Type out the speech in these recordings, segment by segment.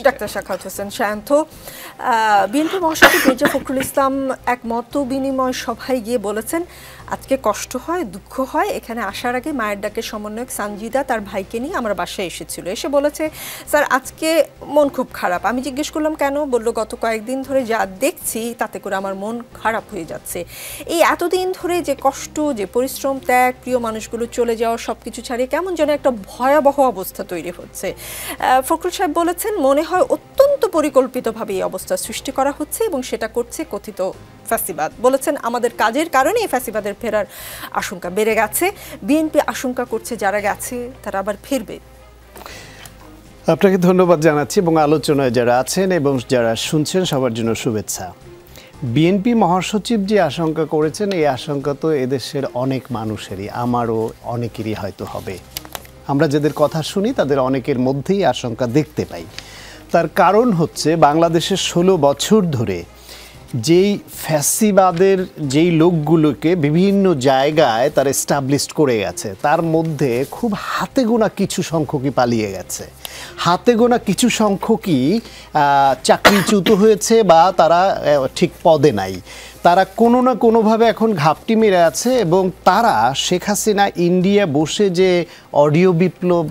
Doctor Sakhawat Hossain Sayanta, BNP মহাসচিব মির্জা ফখরুল ইসলাম এক মত বিনিময় সভায় গিয়ে বলেছেন আজকে কষ্ট হয়, দুঃখ হয়, এখানে আসার আগে মায়ের ডাকের সমন্বয়ক সানজিদা তার ভাইকে নিয়ে আমার বাসায় এসেছিল, এসে বলেছে স্যার আজকে মন খুব খারাপ। আমি জিজ্ঞেস করলাম কেন, বলল গত কয়েকদিন ধরে যা দেখছি তাতে করে আমার মন খারাপ হয়ে যাচ্ছে। এই এতদিন ধরে যে কষ্ট, যে পরিশ্রম, ত্যাগ, প্রিয় মানুষগুলো চলে যাওয়া, সব কিছু ছাড়িয়ে কেমন যেন একটা ভয়াবহ অবস্থা তৈরি হচ্ছে। ফখরুল সাহেব বলেছেন মনে হয় অত্যন্ত পরিকল্পিতভাবে এই অবস্থা সৃষ্টি করা হচ্ছে এবং সেটা করছে কথিত ফ্যাসিবাদ। বলেছেন আমাদের কাজের কারণে এই ফ্যাসিবাদের ফেরার আশঙ্কা বেড়ে গেছে। বিএনপি আশঙ্কা করছে যারা গেছে তারা আবার ফিরবে। আপনাকে ধন্যবাদ জানাচ্ছি এবং আলোচনায় যারা আছেন এবং যারা শুনছেন সবার জন্য শুভেচ্ছা। বিএনপি মহাসচিব যে আশঙ্কা করেছেন এই আশঙ্কা তো এদেশের অনেক মানুষেরই, আমারও অনেকেরই হয়তো হবে। আমরা যাদের কথা শুনি তাদের অনেকের মধ্যেই আশঙ্কা দেখতে পাই। তার কারণ হচ্ছে বাংলাদেশের 16 বছর ধরে যেই ফ্যাসিবাদের যেই লোকগুলোকে বিভিন্ন জায়গায় তার এস্টাবলিশড করে গেছে তার মধ্যে খুব হাতে গোনা কিছু সংখ্যকই পালিয়ে গেছে, হাতে গোনা কিছু সংখ্যকই চাকরিচ্যুত হয়েছে বা তারা ঠিক পদে নাই, তারা কোনো না কোনোভাবে এখন ঘাপটি মেরে আছে এবং তারা শেখ হাসিনা ইন্ডিয়া বসে যে অডিও বিপ্লব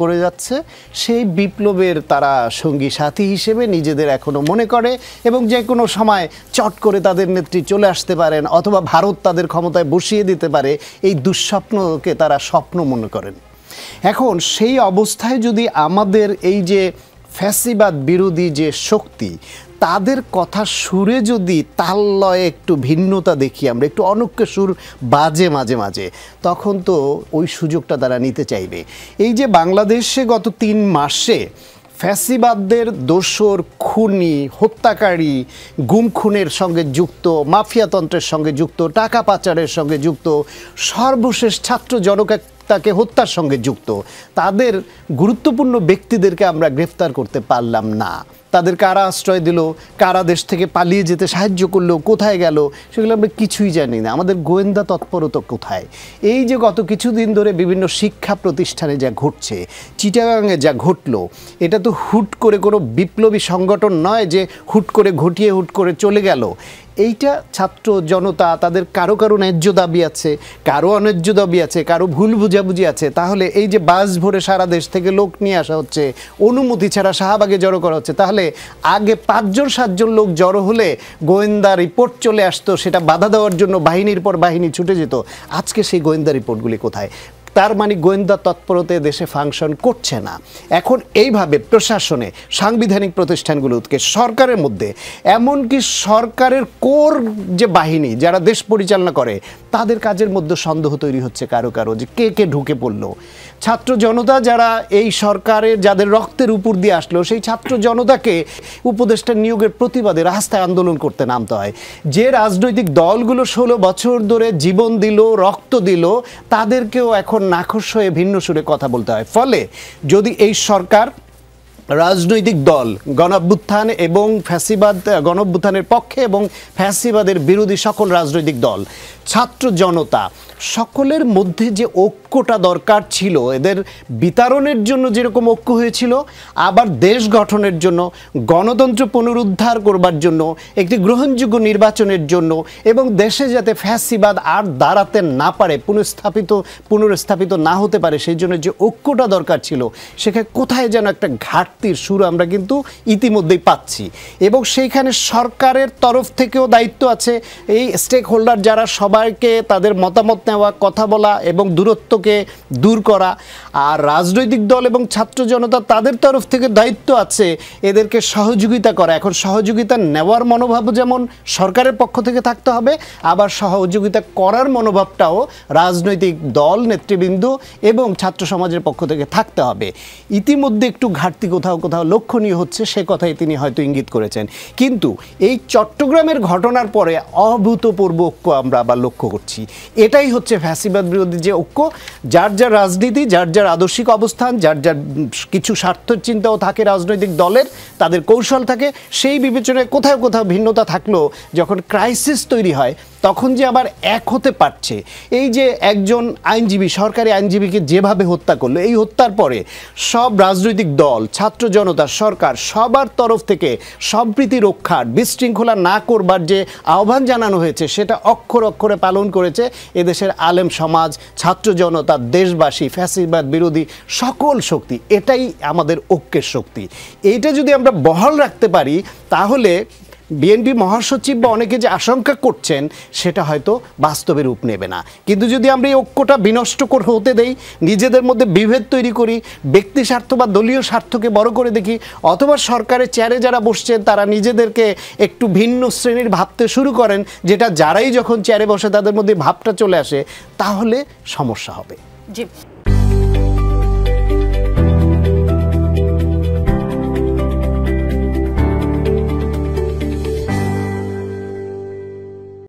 করে যাচ্ছে সেই বিপ্লবের তারা সঙ্গী সাথী হিসেবে নিজেদের এখনো মনে করে এবং যে কোনো সময় চট করে তাদের নেত্রী চলে আসতে পারেন অথবা ভারত তাদের ক্ষমতায় বসিয়ে দিতে পারে, এই দুঃস্বপ্নকে তারা স্বপ্ন মনে করেন। এখন সেই অবস্থায় যদি আমাদের এই যে ফ্যাসিবাদ বিরোধী যে শক্তি তাদের কথা সুরে যদি তাল লয়ে একটু ভিন্নতা দেখি, আমরা একটু অনৈক্য সুর বাজে মাঝে মাঝে, তখন তো ওই সুযোগটা তারা নিতে চাইবে। এই যে বাংলাদেশে গত 3 মাসে ফ্যাসিবাদদের দোসর, খুনি, হত্যাকারী, গুম খুনের সঙ্গে যুক্ত, মাফিয়াতন্ত্রের সঙ্গে যুক্ত, টাকা পাচারের সঙ্গে যুক্ত, সর্বশেষ ছাত্র জনতাকে হত্যার সঙ্গে যুক্ত তাদের গুরুত্বপূর্ণ ব্যক্তিদেরকে আমরা গ্রেফতার করতে পারলাম না। তাদের কারা আশ্রয় দিল, কারা দেশ থেকে পালিয়ে যেতে সাহায্য করলো, কোথায় গেল সেগুলো আমরা কিছুই জানি না। আমাদের গোয়েন্দা তৎপরতা কোথায়? এই যে গত কিছুদিন ধরে বিভিন্ন শিক্ষা প্রতিষ্ঠানে যা ঘটছে, চিটাগাংয়ে যা ঘটলো, এটা তো হুট করে কোনো বিপ্লবী সংগঠন নয় যে হুট করে ঘটিয়ে হুট করে চলে গেল। এইটা ছাত্র জনতা তাদের কারো কারো ন্যায্য দাবি আছে, কারো অন্যায্য দাবি আছে, কারো ভুল বুঝাবুঝি আছে। তাহলে এই যে বাস ভরে সারা দেশ থেকে লোক নিয়ে আসা হচ্ছে, অনুমতি ছাড়া শাহবাগে জড়ো করা হচ্ছে, তাহলে আগে 5-7 লোক জড়ো হলে গোয়েন্দা রিপোর্ট চলে আসতো, সেটা বাধা দেওয়ার জন্য বাহিনীর পর বাহিনী ছুটে যেত। আজকে সেই গোয়েন্দা রিপোর্টগুলি কোথায়? তার মানে গোয়েন্দা তৎপরতায় দেশে ফাংশন করছে না। এখন এইভাবে প্রশাসনে, সাংবিধানিক প্রতিষ্ঠানগুলোকে, সরকারের মধ্যে, এমনকি সরকারের কোর যে বাহিনী যারা দেশ পরিচালনা করে তাদের কাজের মধ্যে সন্দেহ তৈরি হচ্ছে কারো কারো যে কে কে ঢুকে পড়লো। ছাত্র জনতা যারা এই সরকারের যাদের রক্তের উপর দিয়ে আসলো সেই ছাত্র জনতাকে উপদেষ্টা নিয়োগের প্রতিবাদে রাস্তায় আন্দোলন করতে নামতে হয়। যে রাজনৈতিক দলগুলো 16 বছর ধরে জীবন দিল, রক্ত দিল, তাদেরকেও এখন নাখোশ হয়ে ভিন্ন সুরে কথা বলতে হয়। ফলে যদি এই সরকার, রাজনৈতিক দল, গণঅভ্যুত্থান এবং ফ্যাসিবাদ, গণঅভ্যুত্থানের পক্ষে এবং ফ্যাসিবাদের বিরোধী সকল রাজনৈতিক দল, ছাত্র জনতা, সকলের মধ্যে যে ঐক্যটা দরকার ছিল, এদের বিতরণের জন্য যেরকম ঐক্য হয়েছিল, আবার দেশ গঠনের জন্য, গণতন্ত্র পুনরুদ্ধার করবার জন্য, একটি গ্রহণযোগ্য নির্বাচনের জন্য এবং দেশে যাতে ফ্যাসিবাদ আর দাঁড়াতে না পারে, পুনরস্থাপিত না হতে পারে, সেই জন্য যে ঐক্যটা দরকার ছিল, সেখানে কোথায় যেন একটা ঘাটতির সুর আমরা কিন্তু ইতিমধ্যেই পাচ্ছি। এবং সেইখানে সরকারের তরফ থেকেও দায়িত্ব আছে, এই স্টেক হোল্ডার যারা সবাইকে তাদের মতামত নেওয়া, কথা বলা এবং দূরত্বকে দূর করা। আর রাজনৈতিক দল এবং ছাত্র জনতা তাদের তরফ থেকে দায়িত্ব আছে এদেরকে সহযোগিতা করা। এখন সহযোগিতা নেওয়ার মনোভাব যেমন সরকারের পক্ষ থেকে থাকতে হবে, আবার সহযোগিতা করার মনোভাবটাও রাজনৈতিক দল, নেতৃবৃন্দ এবং ছাত্র সমাজের পক্ষ থেকে থাকতে হবে। ইতিমধ্যে একটু ঘাটতি কোথাও কোথাও লক্ষণীয় হচ্ছে, সে কথাই তিনি হয়তো ইঙ্গিত করেছেন। কিন্তু এই চট্টগ্রামের ঘটনার পরে অভূতপূর্ব ঐক্য আমরা আবার লক্ষ্য করছি। এটাই হচ্ছে ফ্যাসিবাদ বিরোধী যে ঐক্য। যার যার রাজনীতি, যার যার আদর্শিক অবস্থান, যার যার কিছু স্বার্থের চিন্তাও থাকে রাজনৈতিক দলের, তাদের কৌশল থাকে, সেই বিবেচনায় কোথাও কোথাও ভিন্নতা থাকলেও যখন ক্রাইসিস তৈরি হয় তখন যে আবার এক হতে পারছে, এই যে একজন আইনজীবী, সরকারি আইনজীবীকে যেভাবে হত্যা করলো, এই হত্যার পরে সব রাজনৈতিক দল, ছাত্র জনতা, সরকার সবার তরফ থেকে সম্প্রীতি রক্ষার, বিশৃঙ্খলা না করবার যে আহ্বান জানানো হয়েছে সেটা অক্ষর অক্ষরে পালন করেছে এদেশের আলেম সমাজ, ছাত্র জনতা, দেশবাসী, ফ্যাসিবাদ বিরোধী সকল শক্তি। এটাই আমাদের ঐক্যের শক্তি। এইটা যদি আমরা বহাল রাখতে পারি তাহলে বিএনপি মহাসচিব বা অনেকে যে আশঙ্কা করছেন সেটা হয়তো বাস্তবে রূপ নেবে না। কিন্তু যদি আমরা এই ঐক্যটা বিনষ্ট হতে দেই, নিজেদের মধ্যে বিভেদ তৈরি করি, ব্যক্তি স্বার্থ বা দলীয় স্বার্থকে বড় করে দেখি, অথবা সরকারের চেয়ারে যারা বসছেন তারা নিজেদেরকে একটু ভিন্ন শ্রেণীর ভাবতে শুরু করেন, যেটা যারাই যখন চেয়ারে বসে তাদের মধ্যে ভাবটা চলে আসে, তাহলে সমস্যা হবে। জি।